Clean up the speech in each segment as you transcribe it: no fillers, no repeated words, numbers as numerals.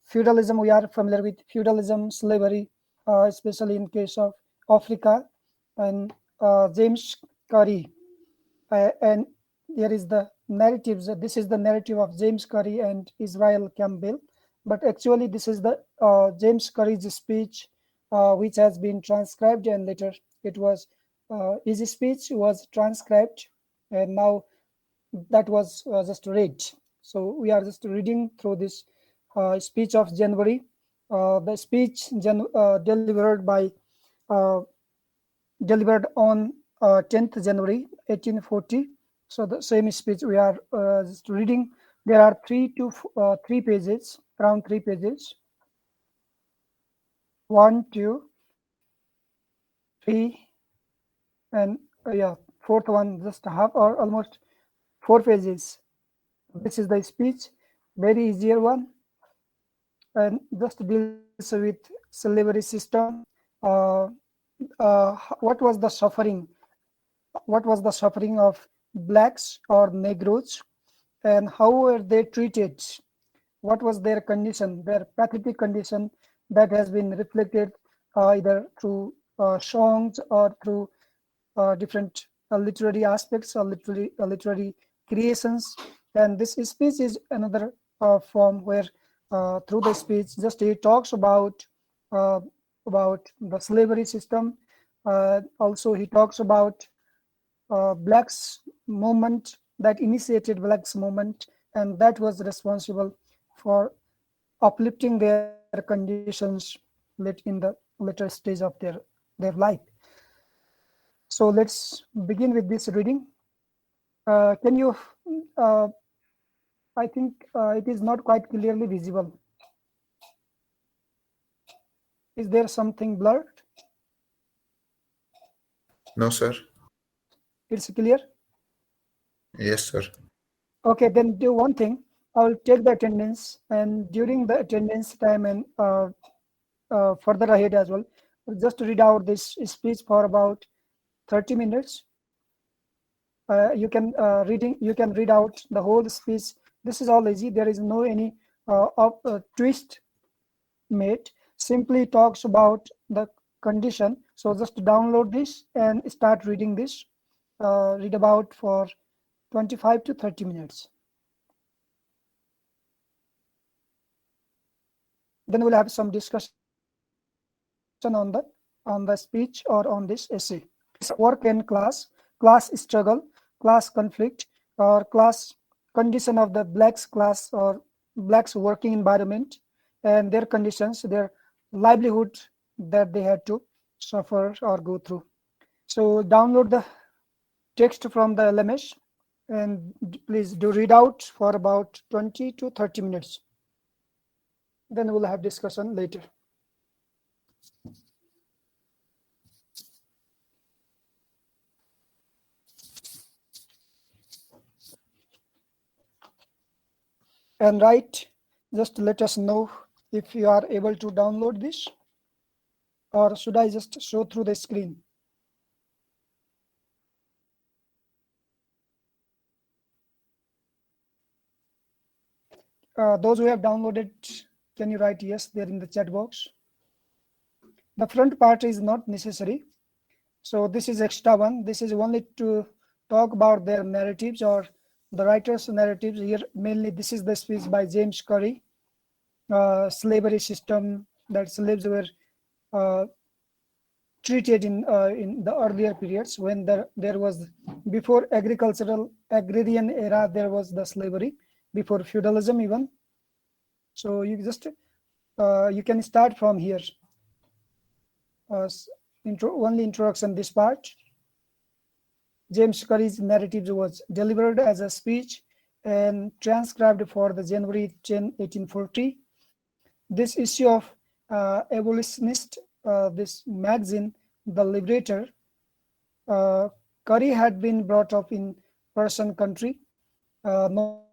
feudalism. We are familiar with feudalism, slavery, especially in case of Africa, and James Curry. And here is the narratives. This is the narrative of James Curry and Israel Campbell. But actually, this is the James Curry's speech, which has been transcribed, and later it was his speech was transcribed, and now that was just read. So we are just reading through this speech of January. The speech uh, delivered on 10th January 1840. So the same speech we are just reading. There are 3 pages, around 3 pages. 1, 2, 3, and yeah, fourth one just half or almost 4 pages. This is the speech, very easier one, and just deals with slavery system. Uh, what was the suffering? What was the suffering of blacks or Negroes, and how were they treated? What was their condition, their pathetic condition that has been reflected either through songs or through different literary aspects or literary creations. And this speech is another form where through the speech just he talks uh, about the slavery system. Also he talks about blacks movement that initiated blacks movement, and that was responsible for uplifting their conditions in the later stage of their life. So let's begin with this reading. Can you, uh, I think it is not quite clearly visible. Is there something blurred? No, sir. It's clear? Yes, sir. Okay, then do one thing. I will take the attendance, and during the attendance time and further ahead as well, just read out this speech for about 30 minutes. You can read out the whole speech. This is all easy. There is no any twist made. Simply talks about the condition. So just download this and start reading this. Read about for 25 to 30 minutes. Then we'll have some discussion on the speech or on this essay. Work and class struggle, class conflict, or class condition of the blacks class or blacks working environment, and their conditions, their livelihood that they had to suffer or go through. So download the text from the LMS and please do read out for about 20 to 30 minutes. Then we'll have discussion later. And right, just let us know if you are able to download this, or should I just show through the screen? Those who have downloaded, can you write yes there in the chat box? The front part is not necessary. So this is extra one. This is only to talk about their narratives or the writer's narratives. Here mainly this is the speech by James Curry, slavery system, that slaves were treated in the earlier periods when there was, before agrarian era, there was the slavery, before feudalism even. So you just you can start from here. Only introduction this part. James Curry's narrative was delivered as a speech and transcribed for the January 10, 1840. This issue of abolitionist, this magazine, The Liberator, Curry had been brought up in Persian country, North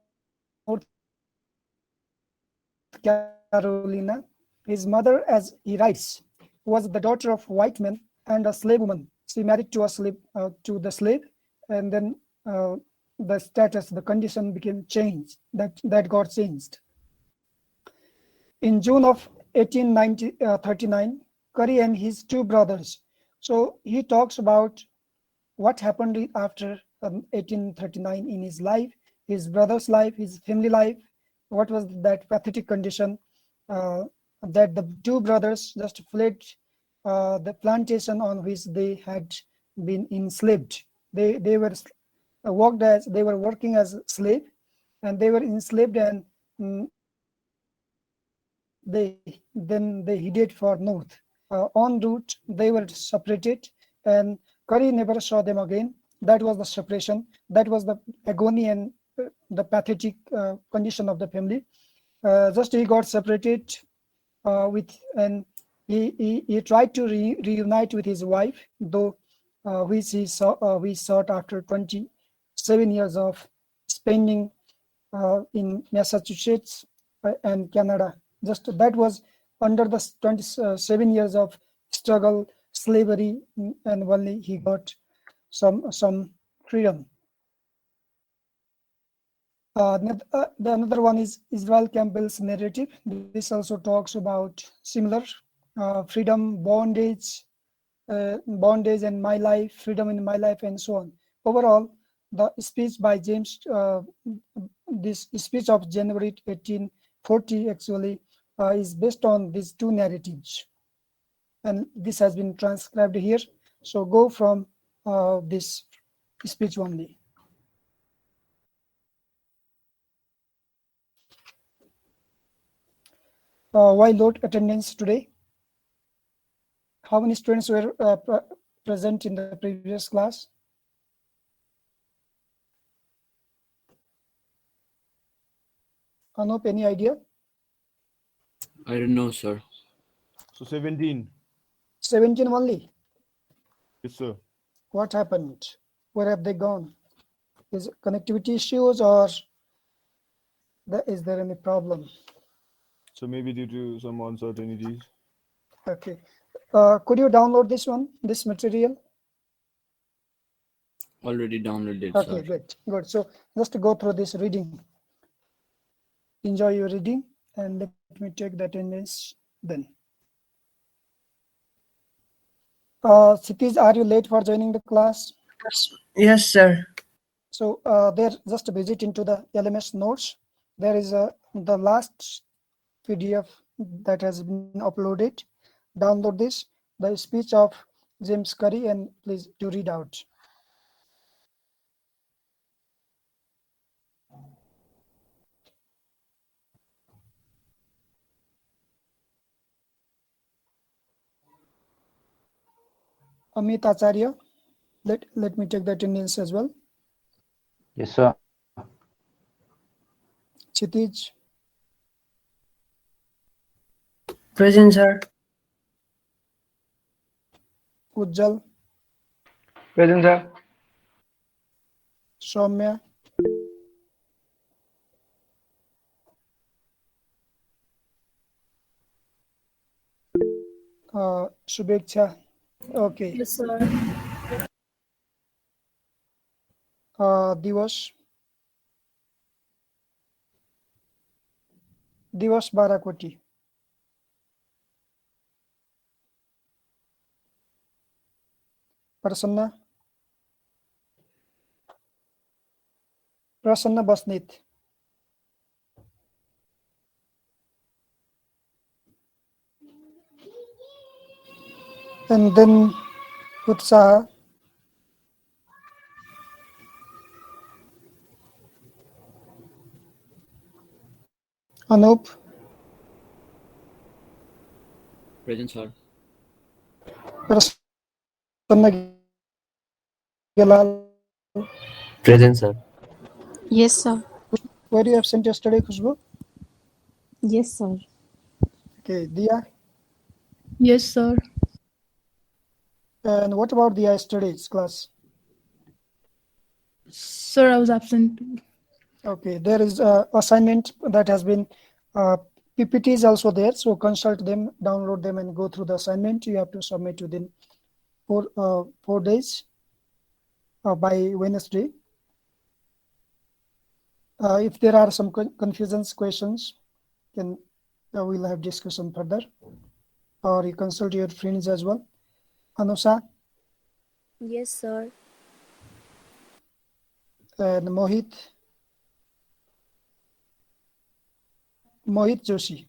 Carolina. His mother, as he writes, was the daughter of white men and a slave woman. She married to the slave, and then the status, the condition became changed. That got changed. In June of 1839, Curry and his two brothers. So he talks about what happened after 1839 in his life, his brother's life, his family life. What was that pathetic condition uh, that the two brothers just fled the plantation on which they had been enslaved. They were worked as they were working as slave, and they were enslaved, and they then they headed for north. En route, they were separated, and Curry never saw them again. That was the separation. That was the agony and the pathetic condition of the family. Just he got separated with, and he tried to reunite with his wife, though we sought after 27 years of spending in Massachusetts and Canada. Just that was under the 27 years of struggle, slavery, and only he got some freedom. The another one is Israel Campbell's narrative. This also talks about similar freedom, bondage in my life, freedom in my life, and so on. Overall, the speech by James, this speech of January 1840 actually is based on these two narratives. And this has been transcribed here. So go from this speech only. Why low attendance today? How many students were present in the previous class? Anup, any idea? I don't know, sir. So 17. 17 only. Yes, sir. What happened? Where have they gone? Is connectivity issues, or is there any problem? So maybe due to some uncertainties. Okay. Could you download this material? Already downloaded, Okay, sir. good. So just go through this reading. Enjoy your reading, and let me take the attendance then. Sitish, are you late for joining the class? Yes, sir. So there, just visit into the LMS notes. There is the last PDF that has been uploaded. Download this, the speech of James Curry, and please do read out. Amit Acharya, let me take the attendance as well. Yes, sir. Chitij, Present, sir. Ujjal, Present, sir. Soumya, Shubheksha. Okay. Yes, sir. Diwas Barakoti. Prasanna Basnit. And then Utsaha, Anup, Present, sir. Prasanna Gelal. Present, sir. Yes, sir. Were you absent yesterday, Khushbu? Yes, sir. Okay, Dia. Yes, sir. And what about Dia yesterday's class? Sir, I was absent. Okay, there is assignment that has been PPT is also there, so consult them, download them, and go through the assignment. You have to submit within 4 days by Wednesday. If there are some confusions, questions, can We'll have discussion further, or you consult your friends as well. Anusa Yes, sir. and Mohit Joshi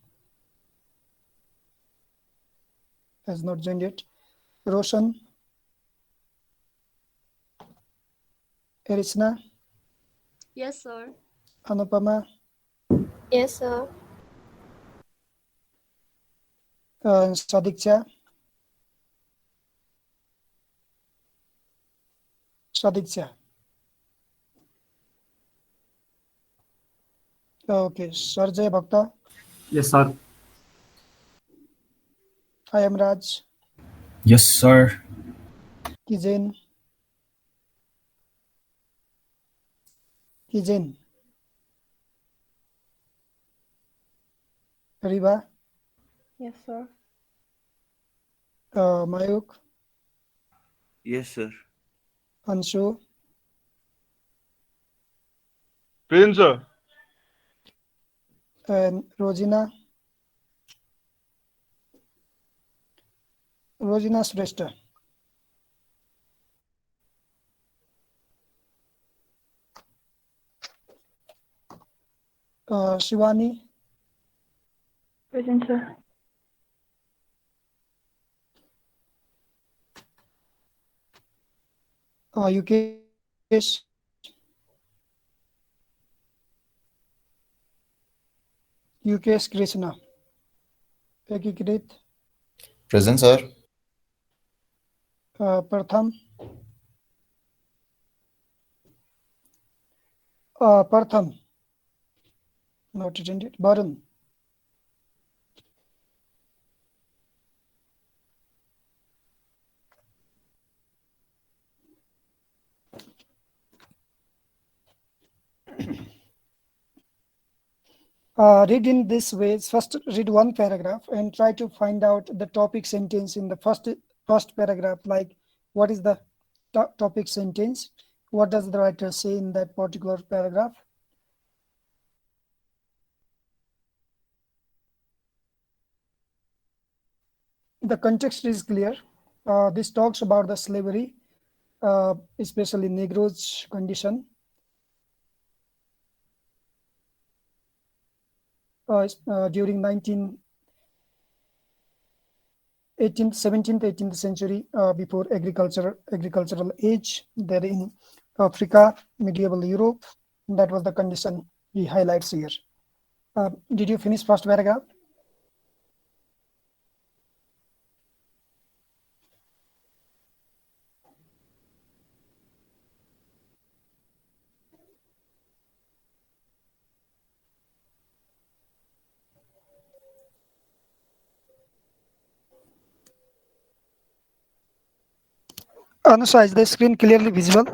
has not joined yet. Roshan, Erisna, Yes, sir. Anupama, Yes, sir. Sadiksha, Sadiksha. Okay, Sarjay Bhakta, Yes, sir. I am Raj, Yes, sir. Kijen, Riva, Yes, sir. Mayuk, Yes, sir. Anshu, Present, sir. and Rosina Shrestha. Shivani, Present, sir. Yukesh, Yukesh Krishna, Ekikrit, Present, sir. Pratham, Pratham, not attended, Barun, read in this way. First, read one paragraph and try to find out the topic sentence in the first paragraph. Like, what is the topic sentence? What does the writer say in that particular paragraph? The context is clear. This talks about the slavery, especially Negroes' condition. During 17th, 18th century, before agricultural age, there in Africa, medieval Europe, that was the condition he highlights here. Did you finish first paragraph? Anusa, is the screen clearly visible?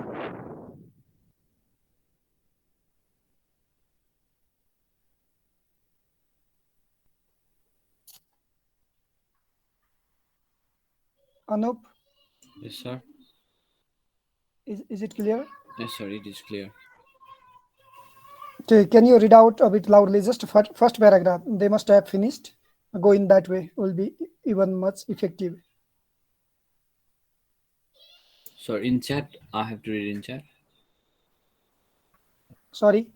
Anup, Yes, sir. is it clear? Yes, sir. It is clear. Okay, can you read out a bit loudly? Just first paragraph. They must have finished. Going that way will be even much effective. Sir, in chat, I have to read in chat. Sorry.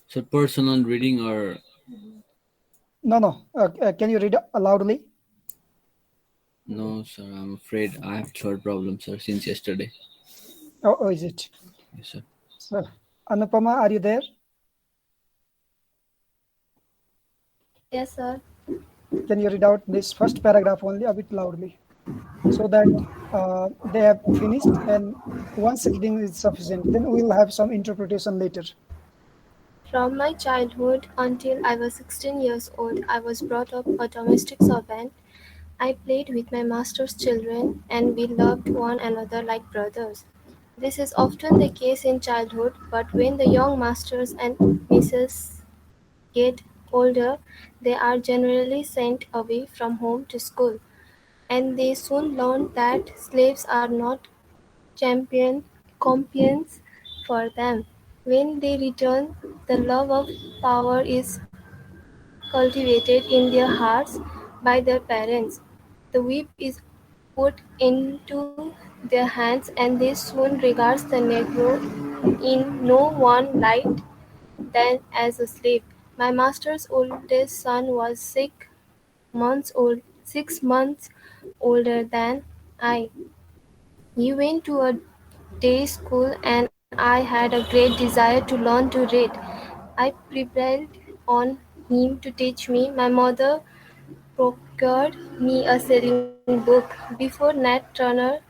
So personal reading or No. Can you read loudly? no, sir? I'm afraid I have throat problem, sir, since yesterday. Oh, is it? Yes, sir. So, Anupama, are you there? Yes, sir. Can you read out this first paragraph only a bit loudly, so that they have finished, and once reading is sufficient, then we'll have some interpretation later. From my childhood until I was 16 years old, I was brought up a domestic servant. I played with my master's children, and we loved one another like brothers. This is often the case in childhood, but when the young masters and misses get older, they are generally sent away from home to school, and they soon learn that slaves are not companions for them. When they return, the love of power is cultivated in their hearts by their parents. The whip is put into their hands and they soon regard the Negro in no one light than as a slave. My master's oldest son was 6 months older than I. He went to a day school and I had a great desire to learn to read. I prevailed on him to teach me. My mother procured me a selling book. Before Nat Turner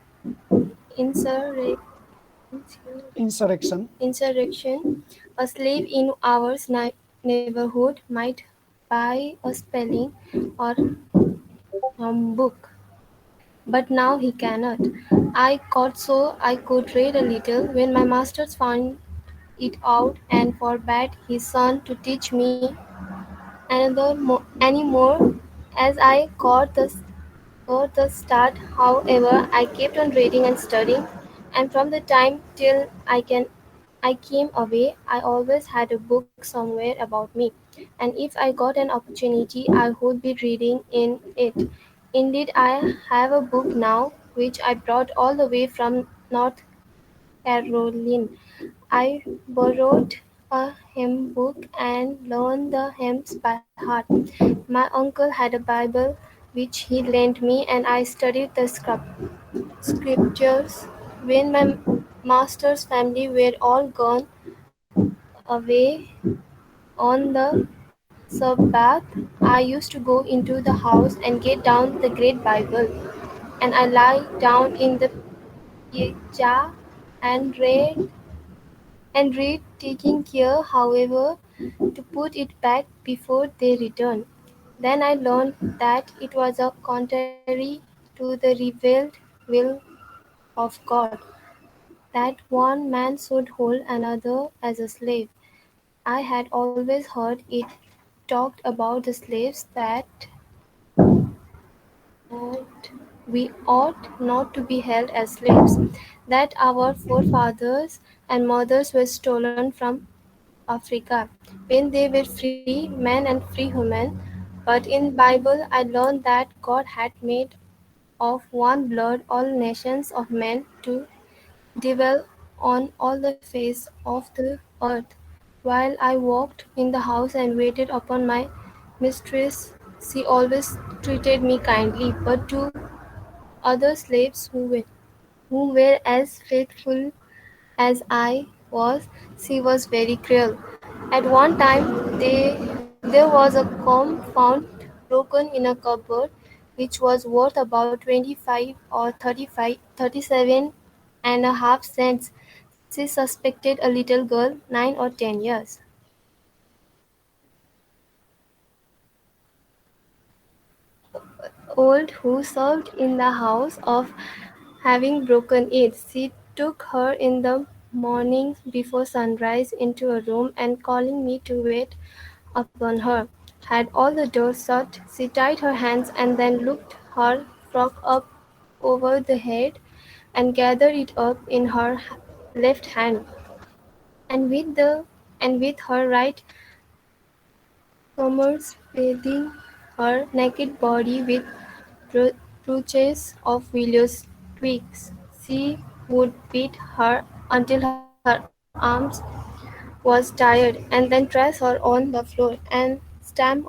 insurre- Insurrection. insurrection, a slave in our neighborhood might buy a spelling or book, but now he cannot. I caught so I could read a little when my master found it out and forbade his son to teach me any more. As I got the start, however, I kept on reading and studying, and from the time till I came away, I always had a book somewhere about me, and if I got an opportunity, I would be reading in it. Indeed, I have a book now which I brought all the way from North Carolina. I borrowed a hymn book and learned the hymns by heart. My uncle had a Bible which he lent me, and I studied the scriptures. When my master's family were all gone away on the Sabbath, I used to go into the house and get down the great Bible, and I lie down in the picture and read, taking care, however, to put it back before they return. Then I learned that it was a contrary to the revealed will of God, that one man should hold another as a slave. I had always heard it talked about the slaves that we ought not to be held as slaves, that our forefathers and mothers were stolen from Africa when they were free men and free women. But in Bible I learned that God had made of one blood all nations of men to dwell on all the face of the earth. While I walked in the house and waited upon my mistress, she always treated me kindly, but to other slaves who were as faithful as I was, she was very cruel. At one time, there was a comb found broken in a cupboard, which was worth about 25 or 37.5 cents. She suspected a little girl, 9 or 10 years old, who served in the house, of having broken it. She took her in the morning before sunrise into a room and calling me to wait upon her, had all the doors shut. She tied her hands and then looked her frock up over the head and gathered it up in her left hand, and with her right bathing her naked body with brooches of willow twigs. She would beat her until her arms was tired, and then dress her on the floor and step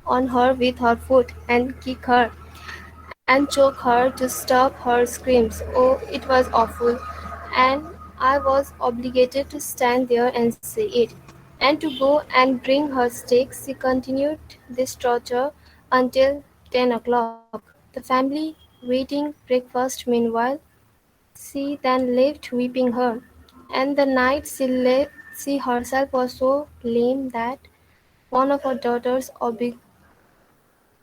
on her with her foot and kick her and choke her to stop her screams. Oh, it was awful, and I was obligated to stand there and see it, and to go and bring her sticks. She continued this torture until 10 o'clock. The family waiting breakfast meanwhile. She then left weeping her, and the night she herself was so lame that one of her daughters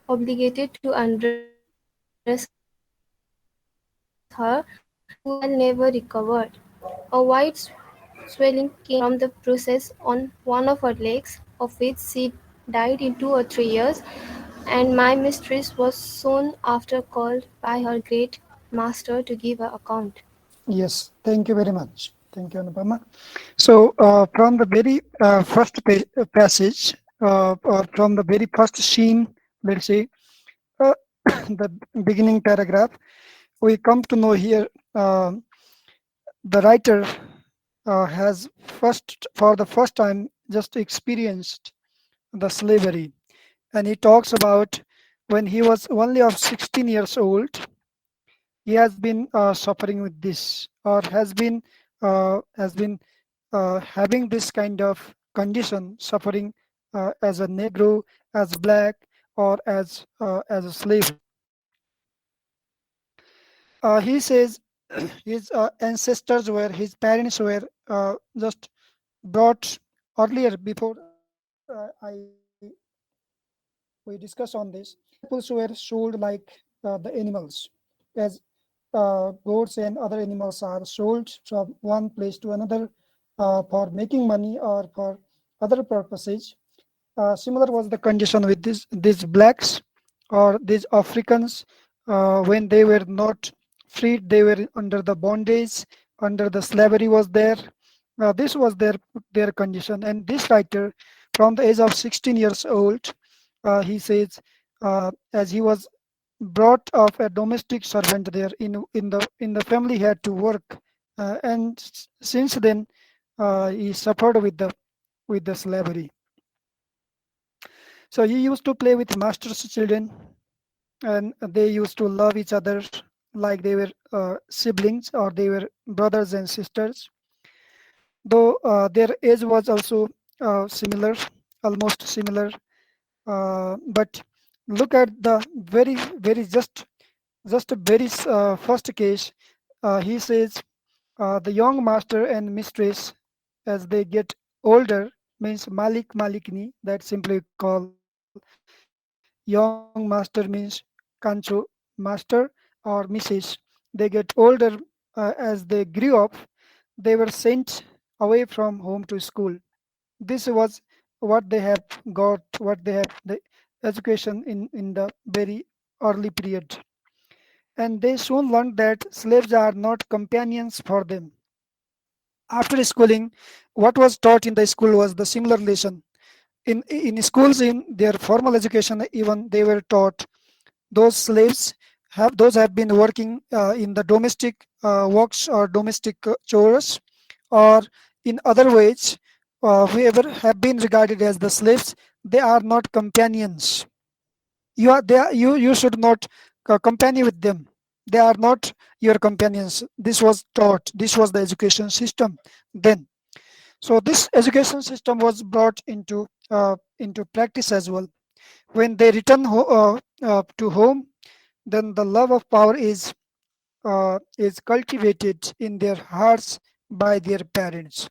obligated to undress her, who had never recovered. A white swelling came from the bruises on one of her legs, of which she died in 2 or 3 years, and my mistress was soon after called by her great master to give an account. Yes, thank you very much. Thank you, Anupama. So, from the very first passage, or from the very first scene, let's say, uh, the beginning paragraph, we come to know here uh, the writer has for the first time, just experienced the slavery. And he talks about when he was only of 16 years old, he has been suffering with this, or has been having this kind of condition, suffering as a Negro, as black, or as a slave. He says his ancestors were, his parents were just brought earlier before I we discuss on this. Peoples were sold like the animals, as goats and other animals are sold from one place to another for making money or for other purposes. Similar was the condition with these blacks or these Africans when they were not freed, they were under the bondage, under the slavery was there. This was their condition, and this writer, from the age of 16 years old, he says, as he was brought of a domestic servant there in the family, had to work, and since then he suffered with the slavery. So he used to play with master's children, and they used to love each other like they were siblings, or they were brothers and sisters. Though their age was also similar, almost similar. But look at the very just a very first case. He says the young master and mistress, as they get older, means Malik Malikni, that simply call young master means Kancho master or Mrs. They get older as they grew up, they were sent away from home to school. This was what they have got, what they have the education in the very early period. And they soon learned that slaves are not companions for them. After schooling, what was taught in the school was the similar lesson. In schools, in their formal education, even they were taught those slaves have been working in the domestic works or domestic chores, or in other ways, whoever have been regarded as the slaves, they are not companions. You should not company with them. They are not your companions. This was taught. This was the education system then. So this education system was brought into practice as well. When they return to home, then the love of power is cultivated in their hearts by their parents.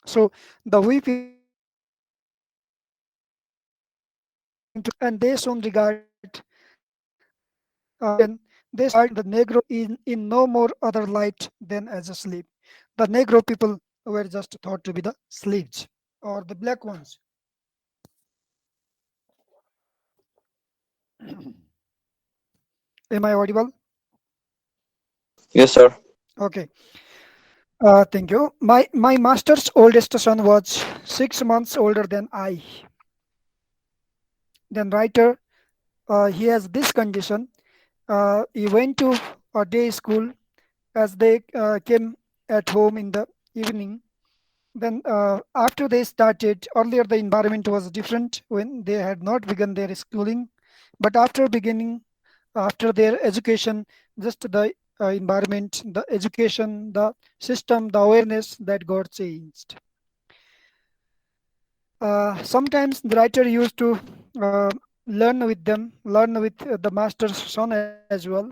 So the we people are going to and they soon regard they regard the Negro in no more other light than as a slave. The Negro people were just thought to be the slaves or the black ones. Am I audible? Yes, sir. Okay. Thank you. My master's oldest son was 6 months older than I. Then writer, he has this condition. He went to a day school. As they came at home in the evening, then after they started, earlier the environment was different when they had not begun their schooling, but after beginning, after their education, just the environment, the education, the system, the awareness that got changed. Sometimes the writer used to uh, learn with the master's son as well,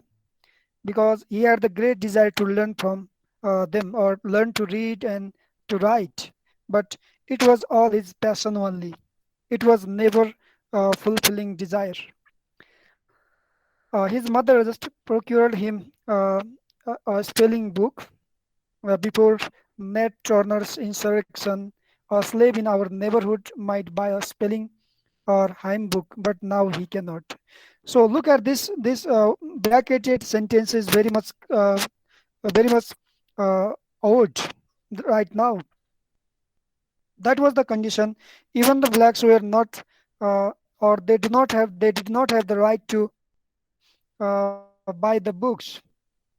because he had the great desire to learn from them, or learn to read and to write. But it was all his passion only. It was never fulfilling desire. His mother just procured him a spelling book before Nat Turner's insurrection. A slave in our neighborhood might buy a spelling or hymn book, but now he cannot. So look at this bracketed sentence is very much old right now. That was the condition. Even the blacks were not, or they did not have the right to buy the books,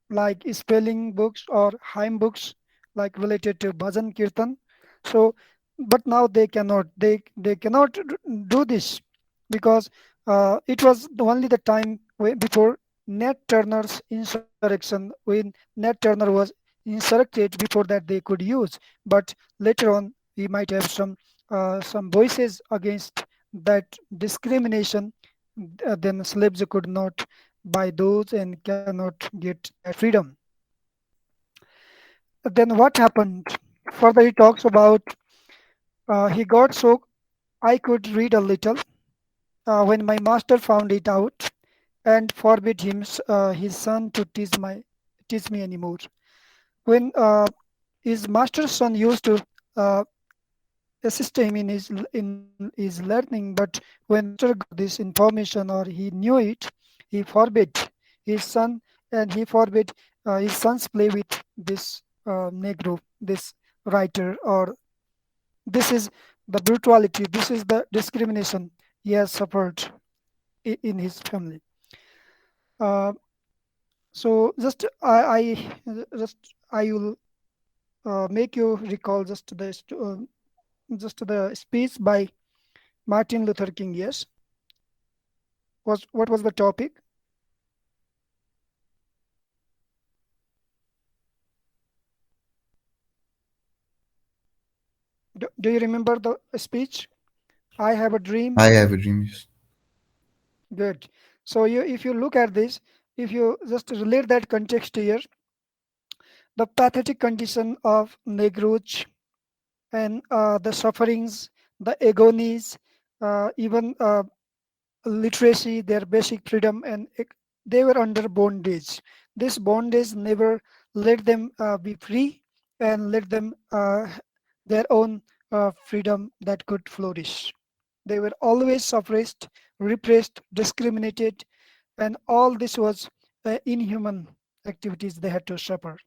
like spelling books or hymn books, like related to bhajan kirtan. So, but now they cannot. They cannot do this because it was only the time before Nat Turner's insurrection, when Nat Turner was insurrected. Before that, they could use, but later on, we might have some voices against that discrimination. Then slaves could not buy those and cannot get that freedom. Then what happened? Further, he talks about he got so I could read a little when my master found it out and forbid his son to teach me anymore. When his master's son used to uh, assist him in his learning, but when master got this information or he knew it, he forbid his son and he forbid his sons play with this negro, this writer, or this is the brutality, this is the discrimination he has suffered in his family. Uh, so just I will make you recall just the speech by Martin Luther King. Yes, was what was the topic? Do you remember the speech? I have a dream. I have a dream. Yes. Good. So if you look at this, if you just relate that context here, the pathetic condition of Negroes and the sufferings, the agonies, even literacy, their basic freedom, and they were under bondage. This bondage never let them be free and let them their own freedom that could flourish. They were always suppressed, repressed, discriminated, and all this was inhuman activities they had to suffer.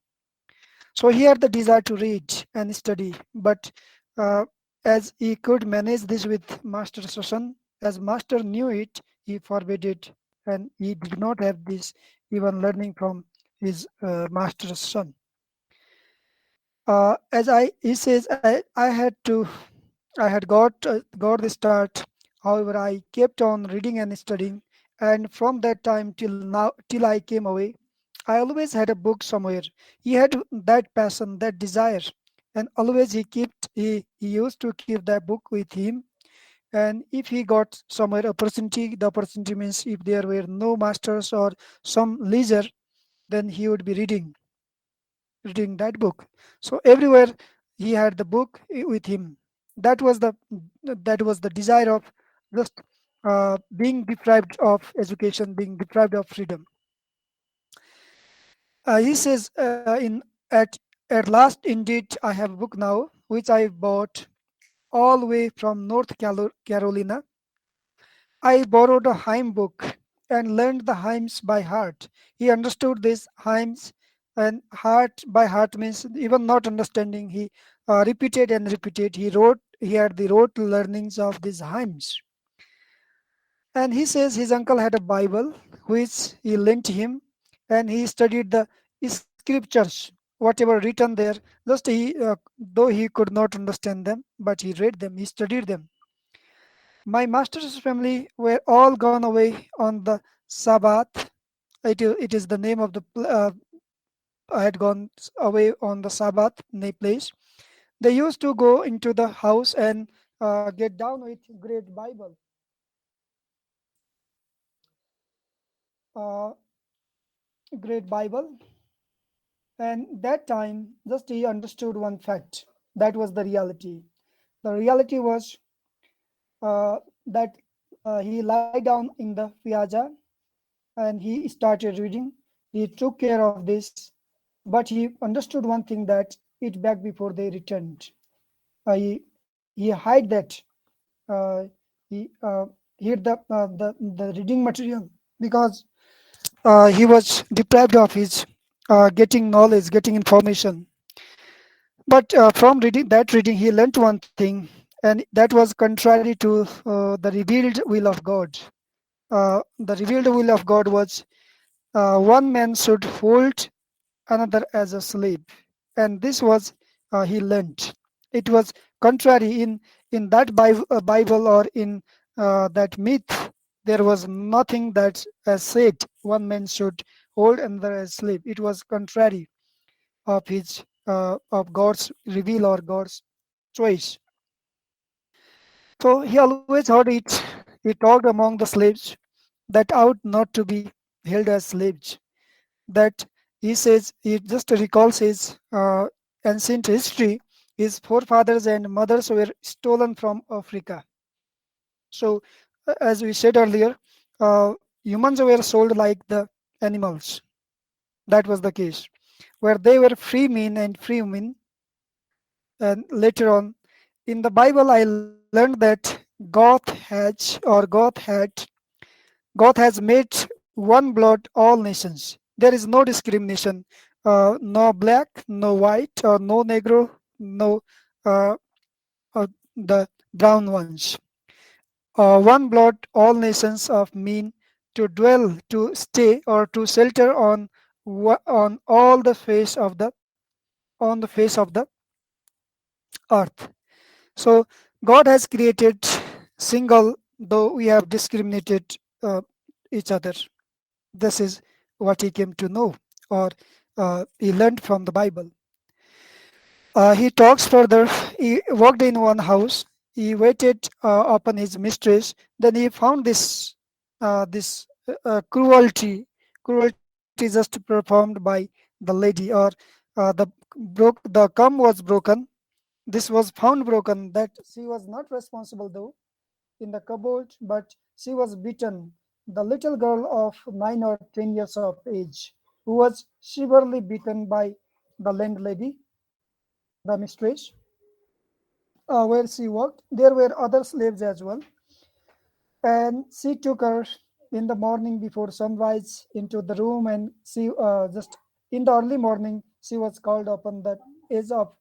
So he had the desire to read and study, but uh, as he could manage this with Master Susan, as Master knew it, he forbade it, and he did not have this even learning from his Master's son. As he says, I had got the start. However, I kept on reading and studying, and from that time till now, till I came away, I always had a book somewhere. He had that passion, that desire, and always he used to keep that book with him. And if he got somewhere opportunity, the opportunity means if there were no masters or some leisure, then he would be reading that book. So everywhere he had the book with him. That was the desire of just being deprived of education, being deprived of freedom. He says at last, indeed, I have a book now which I bought all the way from North Carolina. I borrowed a hymn book and learned the hymns by heart. He understood these hymns, and heart by heart means even not understanding. He repeated and repeated. He had the rote learnings of these hymns. And he says his uncle had a Bible which he lent him, and he studied the scriptures, whatever written there. Just though he could not understand them, but he read them, he studied them. My master's family were all gone away on the Sabbath. It is the name of the I had gone away on the Sabbath place. They used to go into the house and get down with great Bible. Uh, Great Bible. And that time, just he understood one fact. That was the reality. The reality was that he lie down in the piazza and he started reading. He took care of this, but he understood one thing, that it back before they returned. He hide that. Uh, he hid the reading material because he was deprived of his getting knowledge, getting information. But from reading, he learnt one thing, and that was contrary to the revealed will of God. The revealed will of God was one man should hold another as a slave, and this was he learnt. It was contrary in that Bible or in that myth. There was nothing that said one man should hold another as slave. It was contrary of his of God's reveal or God's choice. So he always heard it. He talked among the slaves that ought not to be held as slaves. That he says, he just recalls his ancient history. His forefathers and mothers were stolen from Africa. So, as we said earlier, humans were sold like the animals. That was the case, where they were free men and free women. And later on, in the Bible, I learned that God has made one blood all nations. There is no discrimination, no black, no white, or no negro, no uh, the brown ones. One blood, all nations of men to dwell, to stay, or to shelter on all the face of the earth. So God has created single, though we have discriminated each other. This is what he came to know, or he learned from the Bible. He talks further. He walked in one house. He waited upon his mistress. Then he found this cruelty just performed by the lady, or the cum was broken. This was found broken. That she was not responsible though in the cupboard, but she was beaten. The little girl of 9 or 10 years of age, who was severely beaten by the landlady, the mistress, where she worked. There were other slaves as well, and she took her in the morning before sunrise into the room, and she just in the early morning she was called upon that age of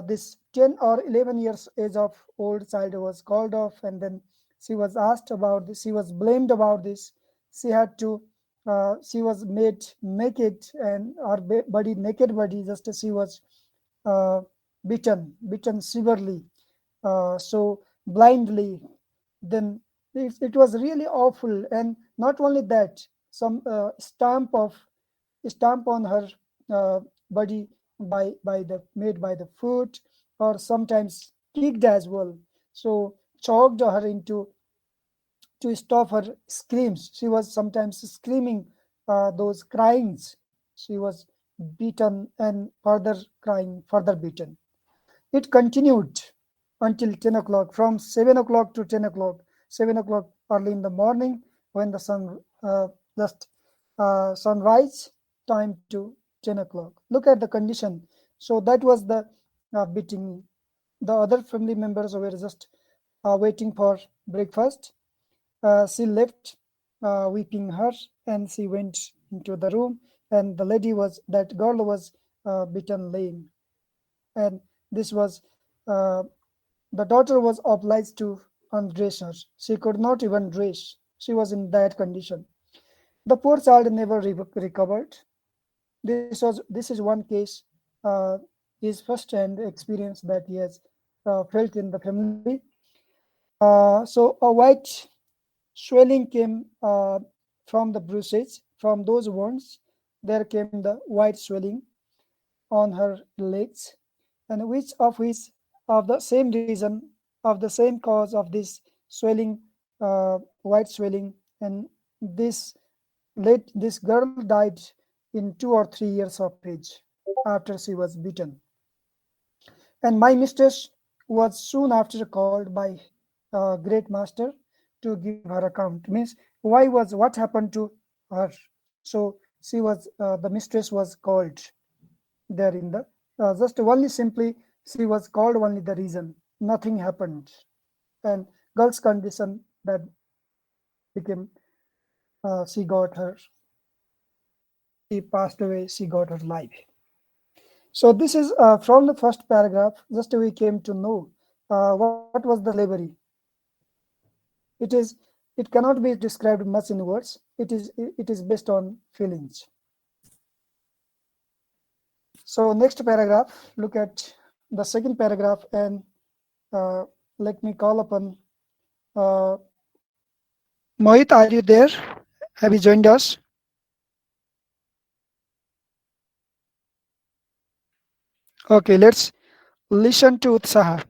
this 10 or 11 years age of old child was called off, and then she was asked about this, she was blamed about this. She had to she was made naked, and her body, naked body, just as she was uh, beaten severely, so blindly. Then it was really awful, and not only that, some stamp on her uh, body by the made by the foot, or sometimes kicked as well. So choked her into to stop her screams. She was sometimes screaming those cryings. She was beaten and further crying, further beaten. It continued until 10 o'clock, from 7 o'clock to 10 o'clock, 7 o'clock early in the morning, when the sun just sunrise time, to 10 o'clock. Look at the condition. So that was the beating. The other family members were just waiting for breakfast. She left, weeping her, and she went into the room, and that girl was beaten lame. And this was uh, the daughter was obliged to undress her. She could not even dress. She was in that condition. The poor child never recovered. This is one case, uh, his first-hand experience that he has felt in the family. So a white swelling came from the bruises, from those wounds. There came the white swelling on her legs, and which of the same reason, of the same cause of this swelling, white swelling, and this girl died in 2 or 3 years of age after she was beaten. And my mistress was soon after called by great master to give her account. Means what happened to her? So the mistress was called there in the just only simply she was called, only the reason. Nothing happened, and girl's condition that became she got her she passed away, she got her life. So this is from the first paragraph. Just we came to know what was the slavery. It is. It cannot be described much in words. It is based on feelings. So next paragraph. Look at the second paragraph, and uh, let me call upon uh, Mohit. Are you there? Have you joined us? Okay, let's listen to Utsaha.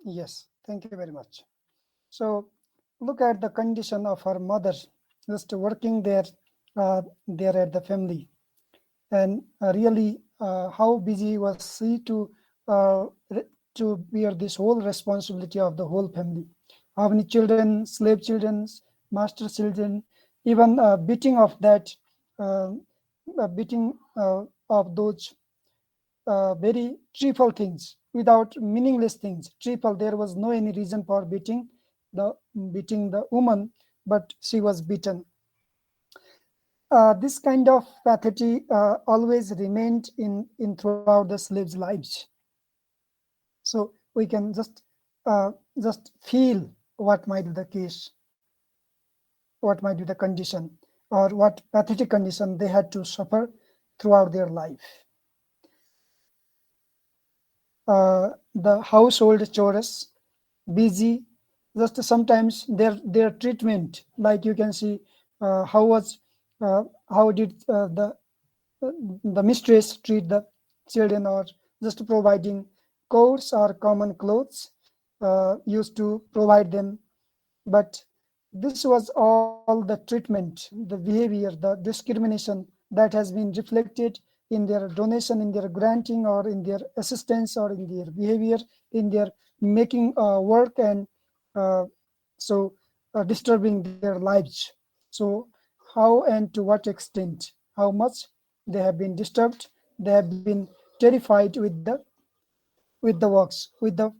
Yes, thank you very much. So look at the condition of her mother, just working there at the family, and really how busy was she to bear this whole responsibility of the whole family. How many children, slave children, master children, even beating of that, uh, beating of those very trivial things, without meaningless things. Trivial, there was no any reason for the beating the woman, but she was beaten. This kind of pathology always remained in throughout the slaves' lives. So we can just feel what might be the case, what might be the condition, or what pathetic condition they had to suffer throughout their life. The household chores, busy, just sometimes their treatment, like you can see how did the mistress treat the children, or just providing coats or common clothes used to provide them. But this was all the treatment, the behavior, the discrimination that has been reflected in their donation, in their granting, or in their assistance, or in their behavior, in their making work, and uh, so disturbing their lives. So how and to what extent, how much they have been disturbed, they have been terrified with the works, with the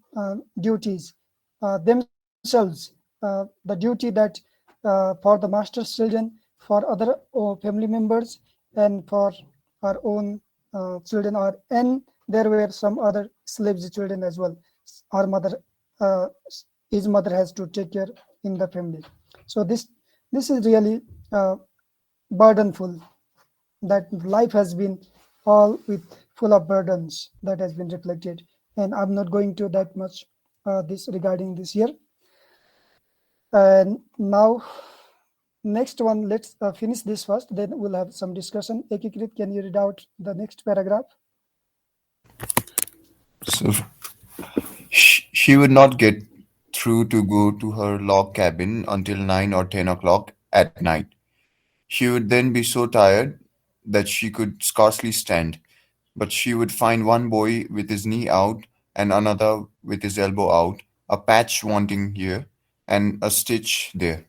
duties themselves, the duty that for the master's children, for other family members, and for our own children, or and there were some other slaves children as well. Our mother, uh, his mother has to take care in the family. So this is really burdenful, that life has been all with full of burdens that has been reflected, and I'm not going to that much this regarding this year. And now next one, let's finish this first, then we'll have some discussion. Ekikrit, can you read out the next paragraph? So she would not get through to go to her log cabin until 9 or 10 o'clock at night. She would then be so tired that she could scarcely stand, but she would find one boy with his knee out and another with his elbow out, a patch wanting here and a stitch there.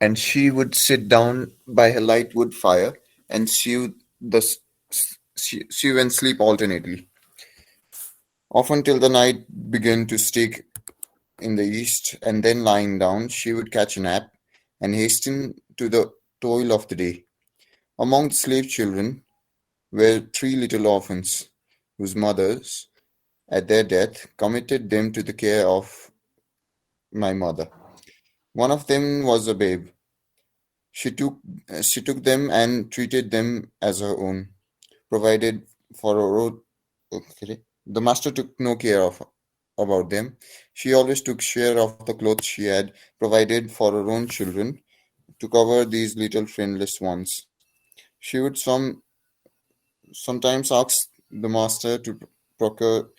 And she would sit down by her light wood fire and sew and sleep alternately. Often till the night began to stick in the east, and then lying down, she would catch a nap and hasten to the toil of the day. Among the slave children were three little orphans, whose mothers, at their death, committed them to the care of my mother. One of them was a babe. She took she took them and treated them as her own, provided for her own. Okay. The master took no care of about them. She always took share of the clothes she had provided for her own children to cover these little friendless ones. She would sometimes ask the master to proc-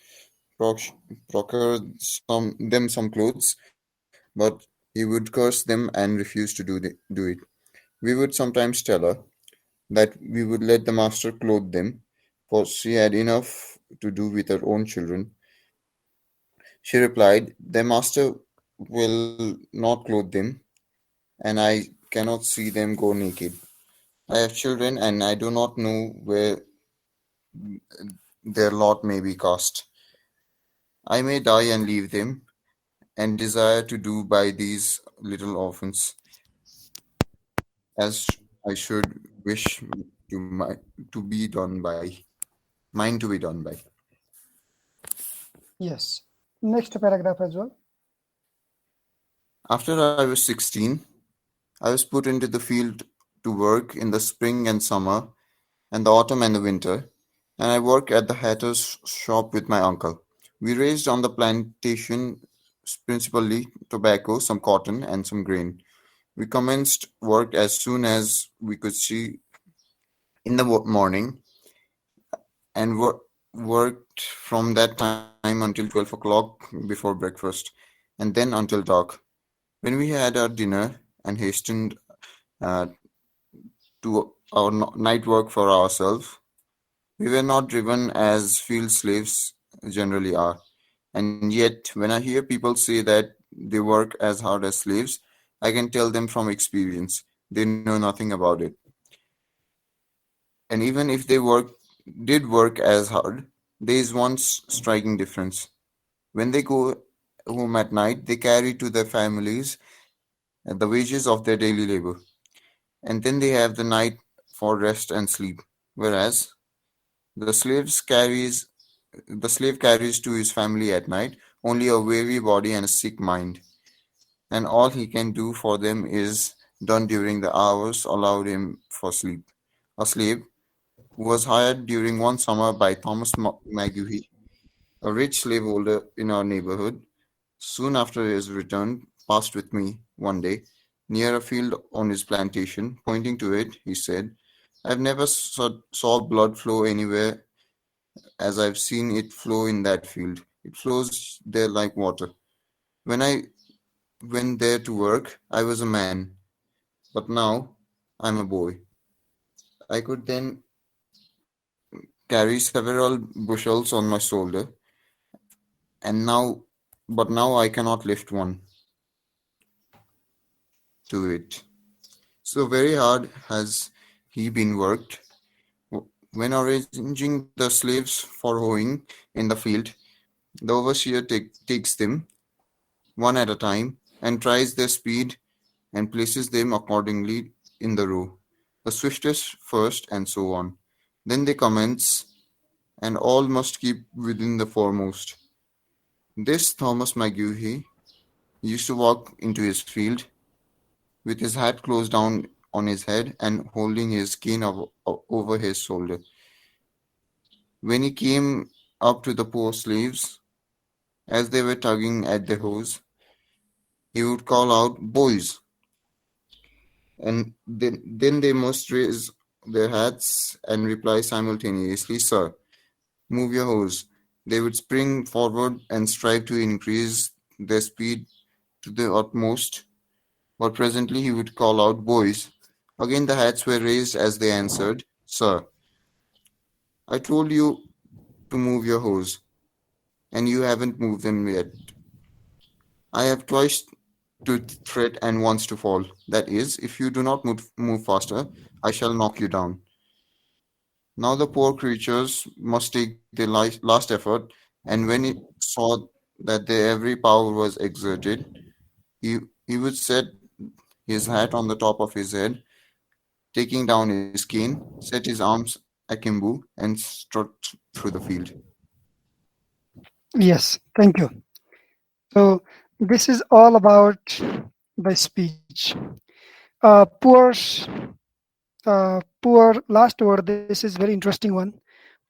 procure some clothes, but he would curse them and refuse to do it. We would sometimes tell her that we would let the master clothe them, for she had enough to do with her own children. She replied, "The master will not clothe them, and I cannot see them go naked. I have children, and I do not know where their lot may be cast. I may die and leave them, and desire to do by these little orphans as I should wish to be done by mine to be done by." Yes. Next paragraph as well. After I was 16, I was put into the field to work in the spring and summer, and the autumn and the winter, and I worked at the hatter's shop with my uncle. We raised on the plantation principally tobacco, some cotton, and some grain. We commenced work as soon as we could see in the morning, and worked from that time until 12 o'clock before breakfast, and then until dark. When we had our dinner and hastened uh, to our night work for ourselves, we were not driven as field slaves generally are. And yet, when I hear people say that they work as hard as slaves, I can tell them from experience. They know nothing about it. And even if they did work as hard, there is one striking difference. When they go home at night, they carry to their families the wages of their daily labor, and then they have the night for rest and sleep. Whereas the slave carries to his family at night only a weary body and a sick mind, and all he can do for them is done during the hours allowed him for sleep. A slave who was hired during one summer by Thomas Maguire, a rich slaveholder in our neighborhood, soon after his return, passed with me one day near a field on his plantation. Pointing to it, he said, I've never saw blood flow anywhere as I've seen it flow in that field. It flows there like water. When I went there to work, I was a man, but now I'm a boy. I could then carry several bushels on my shoulder, and now I cannot lift one to it. So very hard has he been worked. When arranging the slaves for hoeing in the field, the overseer takes them one at a time and tries their speed and places them accordingly in the row, the swiftest first, and so on. Then they commence, and all must keep within the foremost. This Thomas Maguire used to walk into his field with his hat closed down on his head and holding his cane over his shoulder. When he came up to the poor slaves, as they were tugging at the hose, he would call out, Boys! And then they must raise their hats and reply simultaneously, Sir, move your hose. They would spring forward and strive to increase their speed to the utmost, but presently he would call out, Boys! Again the hats were raised as they answered, Sir, I told you to move your hose, and you haven't moved them yet. I have twice to thread and once to fall. That is, if you do not move faster, I shall knock you down. Now the poor creatures must take their last effort, and when he saw that their every power was exerted, he, he would set his hat on the top of his head, taking down his cane, set his arms akimbo, and strut through the field. Yes, thank you. So this is all about the speech. Poor last word. This is very interesting one.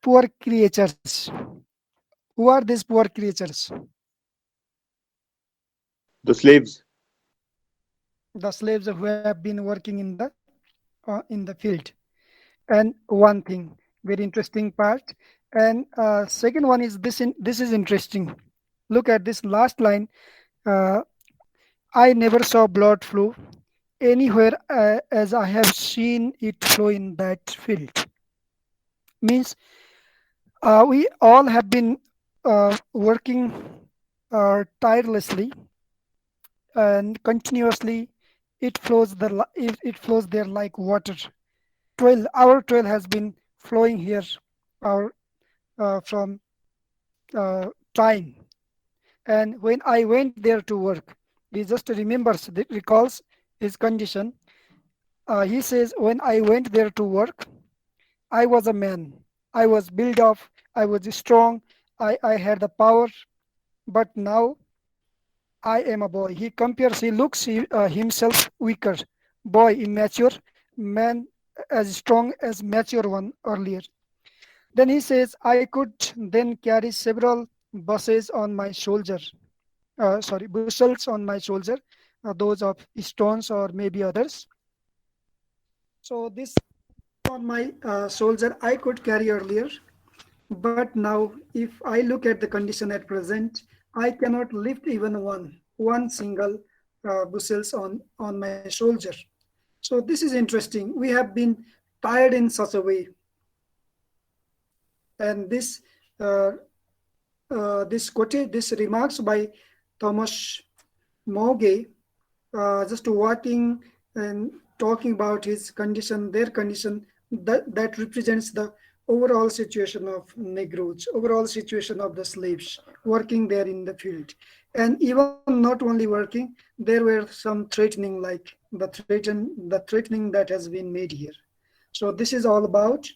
Poor creatures. Who are these poor creatures? The slaves. The slaves who have been working in the field. And one thing, very interesting part. And second one is this is interesting. Look at this last line. Uh, I never saw blood flow anywhere as I have seen it flow in that field. Means we all have been working tirelessly and continuously. It flows there like water. Our trail has been flowing here, our from time. And when I went there to work, he just recalls his condition. He says, when I went there to work, I was a man. I was built up. I was strong. I had the power. But now I am a boy. He looks himself weaker. Boy, immature. Man, as strong as mature one earlier. Then he says, I could then carry several buses on my shoulder. Bushels on my shoulder, those of stones or maybe others. So this on my shoulder I could carry earlier. But now, if I look at the condition at present, I cannot lift even one single bushels on my shoulder. So this is interesting. We have been tired in such a way, and this remarks by Thomas Morgay, just walking and talking about his condition, their condition, that represents the overall situation of Negroes, overall situation of the slaves working there in the field. And even not only working, there were some threatening, like the threatening that has been made here. So this is all about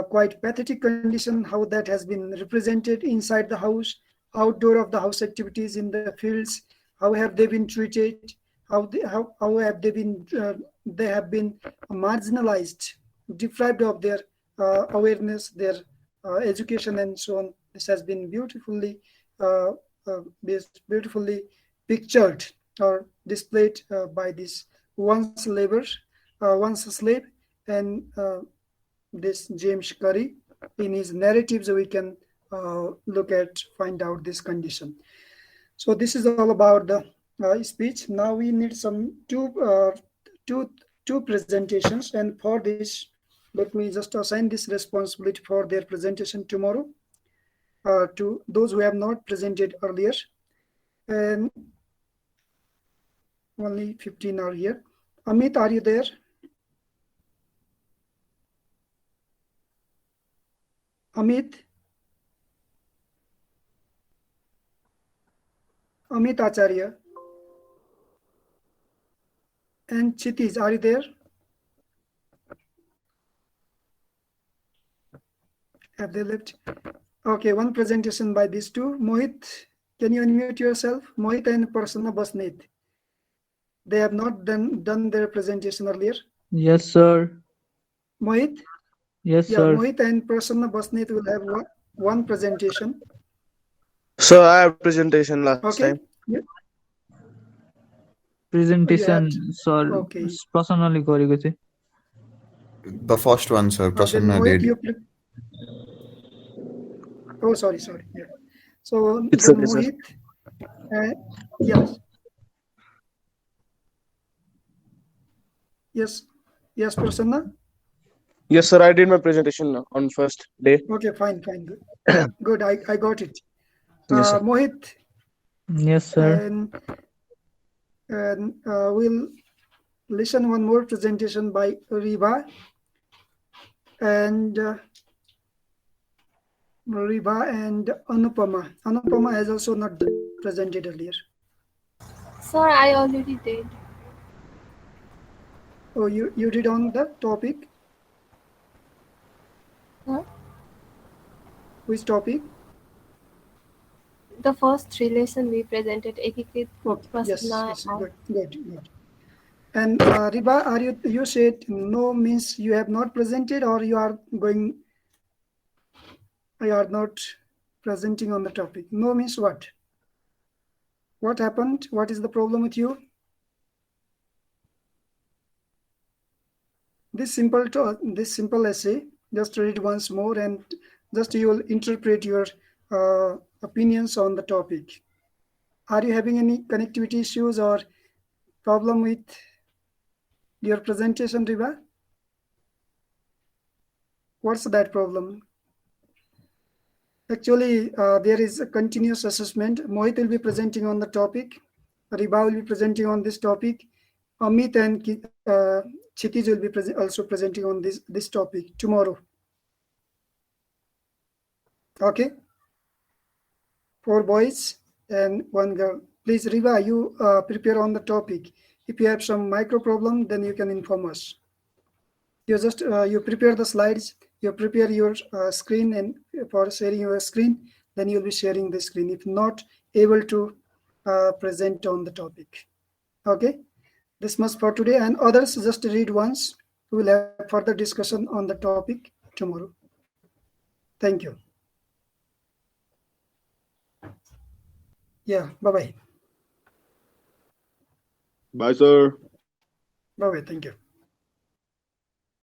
quite pathetic condition, how that has been represented inside the house, outdoor of the house activities in the fields, how have they been treated, how have they have been marginalized, deprived of their awareness, their education, and so on. This has been uh, beautifully pictured or displayed by this once labor, once slave, and this James Curry. In his narratives, we can find out this condition. So this is all about the speech. Now we need some two, two presentations, and for this, let me just assign this responsibility for their presentation tomorrow to those who have not presented earlier. And only 15 are here. Amit, are you there? Amit? Amit Acharya. And Chitiz, are you there? Have they left? Okay, one presentation by these two. Mohit, can you unmute yourself? Mohit and Prasanna Basnet. They have not done their presentation earlier. Yes, sir. Mohit? Yes, Yeah, sir. Mohit and Prasanna Basnet will have one presentation. So I have presentation last Okay. time. Yeah. Presentation, sir. Okay. Personally गरेको थिएँ. The first one, sir. Then Prasanna Mohit, did. oh, sorry. Yeah. So It's then okay, sir. Mohit, yes. Yes, Prasanna? Yes, sir. I did my presentation on first day. Okay, fine, good. Good, I got it. Yes, sir. Mohit, Yes, sir. and we'll listen one more presentation by Riva and Anupama. Anupama has also not presented earlier. Sir, I already did. Oh, you did on the topic? Huh? Which topic? The first three lessons we presented, Ekikrit, Yes, Prasanna, good. And Riba, you said no means you have not presented, or you are not presenting on the topic. No means what? What happened? What is the problem with you? This simple essay, just read once more, and just you will interpret your opinions on the topic. Are you having any connectivity issues or problem with your presentation, Riva? What's that problem? Actually, there is a continuous assessment. Mohit will be presenting on the topic. Riba will be presenting on this topic. Amit and Chitij will be also presenting on this topic tomorrow. Okay? 4 boys and 1 girl. Please, Riva, you prepare on the topic. If you have some micro problem, then you can inform us. You just you prepare the slides, you prepare your screen, and for sharing your screen, then you'll be sharing the screen if not able to present on the topic. Okay, this much for today, and others just read once. We will have further discussion on the topic tomorrow. Thank you. Yeah, bye-bye. Bye, sir. Bye-bye, thank you.